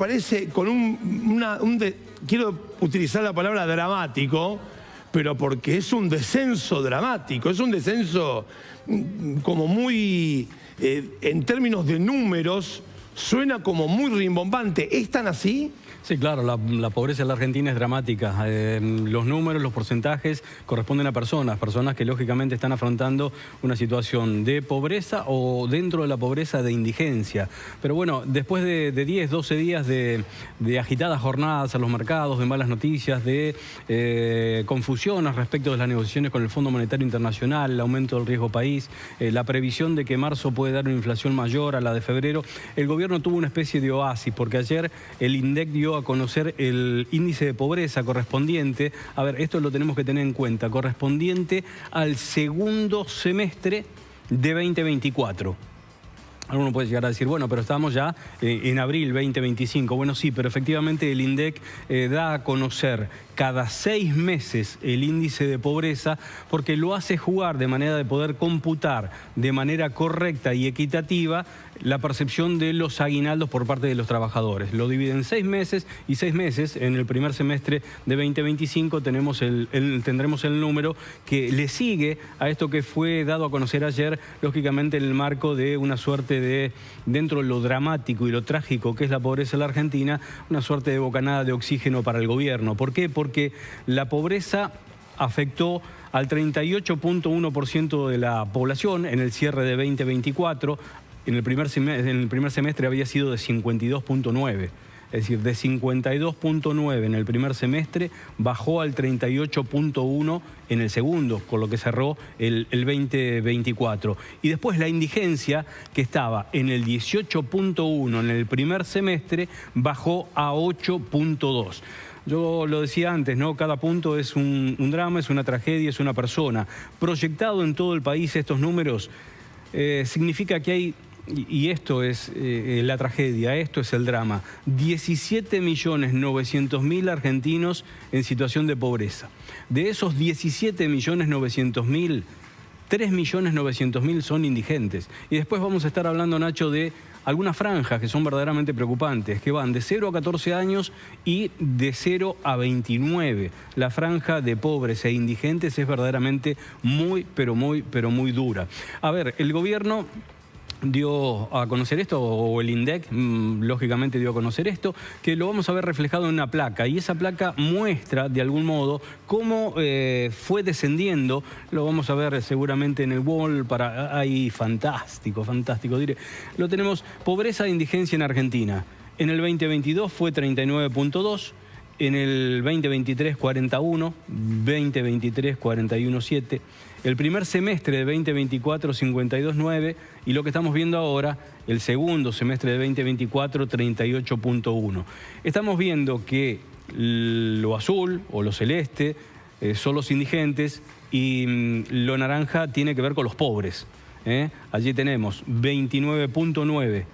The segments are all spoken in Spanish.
parece con quiero utilizar la palabra dramático, pero porque es un descenso dramático, es un descenso como muy, en términos de números, suena como muy rimbombante. ¿Es tan así? Sí, claro, la pobreza en la Argentina es dramática. Los números, los porcentajes corresponden a personas que lógicamente están afrontando una situación de pobreza o dentro de la pobreza de indigencia. Pero bueno, después de 10, 12 días de agitadas jornadas a los mercados, de malas noticias, de confusiones respecto de las negociaciones con el Fondo Monetario Internacional, el aumento del riesgo país, la previsión de que marzo puede dar una inflación mayor a la de febrero, el gobierno tuvo una especie de oasis, porque ayer el INDEC dio a conocer el índice de pobreza correspondiente, a ver, esto lo tenemos que tener en cuenta, correspondiente al segundo semestre de 2024. Alguno puede llegar a decir, bueno, pero estamos ya en abril 2025. Bueno, sí, pero efectivamente el INDEC da a conocer cada 6 meses el índice de pobreza porque lo hace jugar de manera de poder computar de manera correcta y equitativa la percepción de los aguinaldos por parte de los trabajadores. Lo divide en 6 meses y 6 meses en el primer semestre de 2025 tendremos el número que le sigue a esto que fue dado a conocer ayer, lógicamente en el marco de una suerte de, dentro de lo dramático y lo trágico que es la pobreza en la Argentina, una suerte de bocanada de oxígeno para el gobierno. ¿Por qué? Porque la pobreza afectó al 38.1% de la población en el cierre de 2024. En el primer semestre había sido de 52.9. Es decir, de 52.9 en el primer semestre bajó al 38.1 en el segundo, con lo que cerró el 2024. Y después la indigencia, que estaba en el 18.1 en el primer semestre, bajó a 8.2. Yo lo decía antes, ¿no? Cada punto es un drama, es una tragedia, es una persona. Proyectado en todo el país estos números, significa que hay... Y esto es la tragedia, esto es el drama. 17.900.000 argentinos en situación de pobreza. De esos 17.900.000, 3.900.000 son indigentes. Y después vamos a estar hablando, Nacho, de algunas franjas que son verdaderamente preocupantes, que van de 0 a 14 años y de 0 a 29. La franja de pobres e indigentes es verdaderamente muy, pero muy dura. A ver, el gobierno dio a conocer esto, o el INDEC, lógicamente dio a conocer esto, que lo vamos a ver reflejado en una placa, y esa placa muestra, de algún modo, cómo fue descendiendo, lo vamos a ver seguramente en el wall, ahí, fantástico, diré. Lo tenemos, pobreza e indigencia en Argentina. En el 2022 fue 39.2, en el 2023 41, 2023 41.7, el primer semestre de 2024 52.9 y lo que estamos viendo ahora, el segundo semestre de 2024 38.1. Estamos viendo que lo azul o lo celeste son los indigentes y lo naranja tiene que ver con los pobres. Allí tenemos 29.9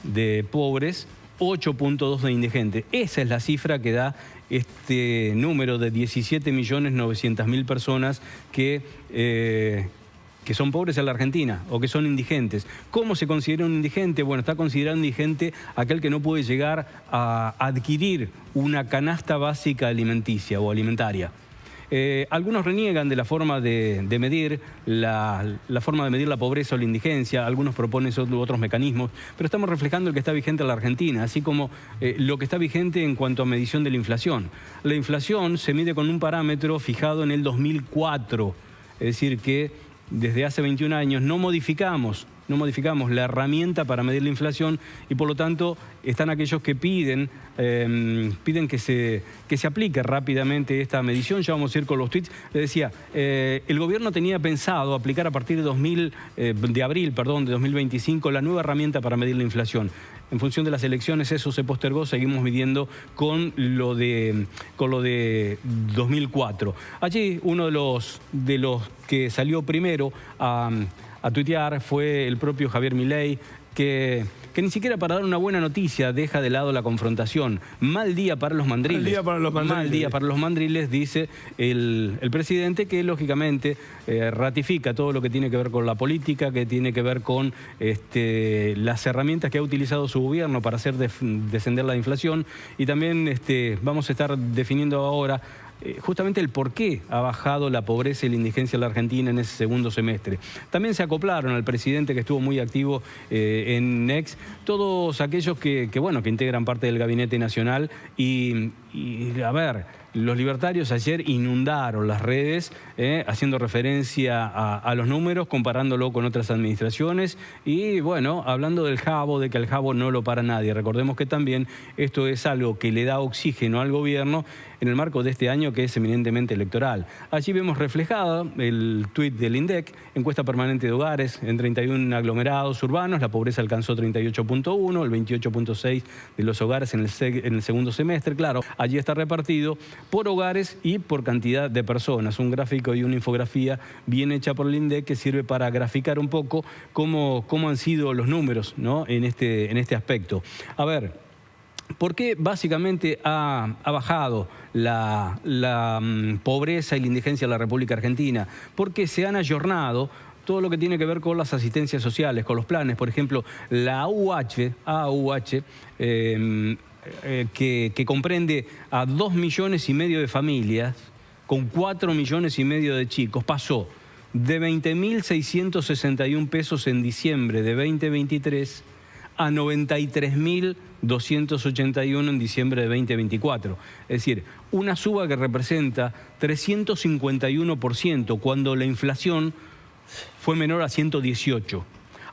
de pobres, 8.2 de indigentes. Esa es la cifra que da este número de 17.900.000 personas que son pobres en la Argentina o que son indigentes. ¿Cómo se considera un indigente? Bueno, está considerado indigente aquel que no puede llegar a adquirir una canasta básica alimenticia o alimentaria. Algunos reniegan de la forma de medir la forma de medir la pobreza o la indigencia, algunos proponen otros mecanismos, pero estamos reflejando el que está vigente en la Argentina, así como lo que está vigente en cuanto a medición de la inflación. La inflación se mide con un parámetro fijado en el 2004, es decir que desde hace 21 años no modificamos la herramienta para medir la inflación y por lo tanto están aquellos que piden que se aplique rápidamente esta medición. Ya vamos a ir con los tweets. Les decía, el gobierno tenía pensado aplicar a partir de abril de 2025 la nueva herramienta para medir la inflación. En función de las elecciones eso se postergó, seguimos midiendo con lo de 2004. Allí uno de los que salió primero a tuitear fue el propio Javier Milei, que que ni siquiera para dar una buena noticia deja de lado la confrontación. Mal día para los mandriles. Mal día para los mandriles. Mal día para los mandriles, dice el presidente, que lógicamente ratifica todo lo que tiene que ver con la política, que tiene que ver con las herramientas que ha utilizado su gobierno para hacer descender la inflación, y también vamos a estar definiendo ahora justamente el por qué ha bajado la pobreza y la indigencia en la Argentina en ese segundo semestre. También se acoplaron al presidente, que estuvo muy activo en X, todos aquellos que integran parte del Gabinete Nacional y a ver, los libertarios ayer inundaron las redes haciendo referencia a los números, comparándolo con otras administraciones y bueno, hablando del jabo, de que el jabo no lo para nadie. Recordemos que también esto es algo que le da oxígeno al gobierno en el marco de este año que es eminentemente electoral. Allí vemos reflejado el tuit del INDEC, encuesta permanente de hogares en 31 aglomerados urbanos, la pobreza alcanzó 38.1, el 28.6 de los hogares en el segundo semestre. Claro, allí está repartido por hogares y por cantidad de personas. Un gráfico y una infografía bien hecha por el INDEC que sirve para graficar un poco cómo han sido los números, ¿no? en este aspecto. A ver, ¿por qué básicamente ha bajado la pobreza y la indigencia en la República Argentina? Porque se han ayornado todo lo que tiene que ver con las asistencias sociales, con los planes. Por ejemplo, la AUH, que comprende a 2,5 millones de familias, con 4,5 millones de chicos, pasó de 20.661 pesos en diciembre de 2023 a 93.281 en diciembre de 2024. Es decir, una suba que representa 351%, cuando la inflación fue menor a 118%.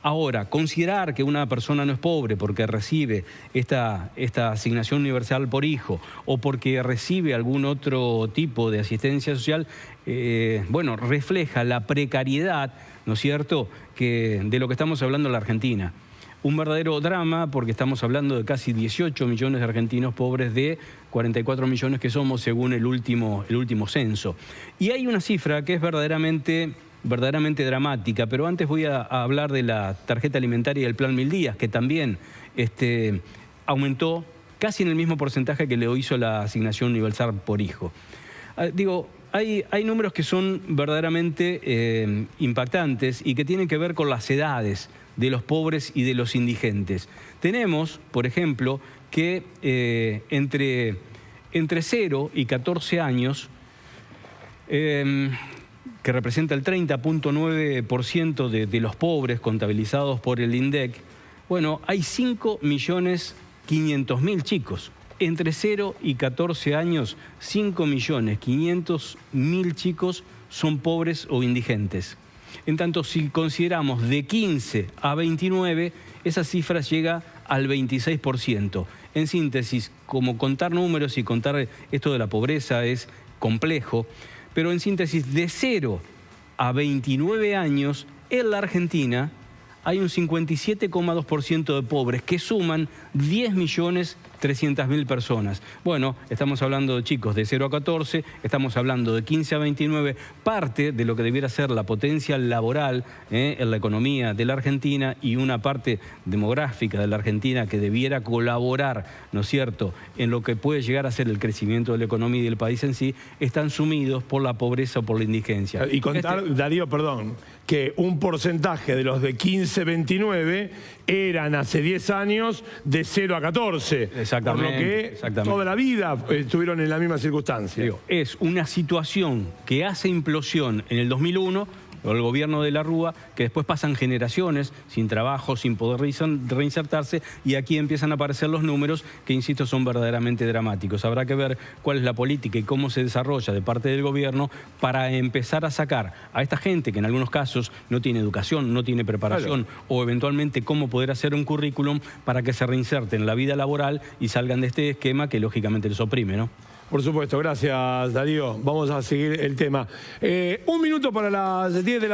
Ahora, considerar que una persona no es pobre porque recibe esta asignación universal por hijo o porque recibe algún otro tipo de asistencia social, refleja la precariedad, ¿no es cierto?, de lo que estamos hablando en la Argentina. Un verdadero drama porque estamos hablando de casi 18 millones de argentinos pobres de 44 millones que somos según el último censo. Y hay una cifra que es verdaderamente dramática, pero antes voy a hablar de la tarjeta alimentaria y el Plan 1000 días, que también aumentó casi en el mismo porcentaje que le hizo la asignación universal por hijo. Hay números que son verdaderamente impactantes y que tienen que ver con las edades de los pobres y de los indigentes. Tenemos, por ejemplo, que entre 0 y 14 años, que representa el 30.9% de los pobres contabilizados por el INDEC, hay 5.500.000 chicos. Entre 0 y 14 años, 5.500.000 chicos son pobres o indigentes. En tanto, si consideramos de 15 a 29, esa cifra llega al 26%. En síntesis, como contar números y contar esto de la pobreza es complejo, pero en síntesis, de 0 a 29 años, en la Argentina hay un 57,2% de pobres que suman 10.300.000 personas. Bueno, estamos hablando de chicos de 0 a 14, estamos hablando de 15 a 29, parte de lo que debiera ser la potencia laboral en la economía de la Argentina y una parte demográfica de la Argentina que debiera colaborar, ¿no es cierto?, en lo que puede llegar a ser el crecimiento de la economía y del país en sí, están sumidos por la pobreza o por la indigencia. Y contar, Darío, perdón, que un porcentaje de los de 15-29 eran hace 10 años de 0 a 14. Exactamente. Por lo que toda la vida estuvieron en la misma circunstancia. Es una situación que hace implosión en el 2001, o el gobierno de la Rúa, que después pasan generaciones sin trabajo, sin poder reinsertarse, y aquí empiezan a aparecer los números que, insisto, son verdaderamente dramáticos. Habrá que ver cuál es la política y cómo se desarrolla de parte del gobierno para empezar a sacar a esta gente que en algunos casos no tiene educación, no tiene preparación, o eventualmente cómo poder hacer un currículum para que se reinserten en la vida laboral y salgan de este esquema que lógicamente les oprime, ¿no? Por supuesto, gracias Darío. Vamos a seguir el tema. Un minuto para las 10 de la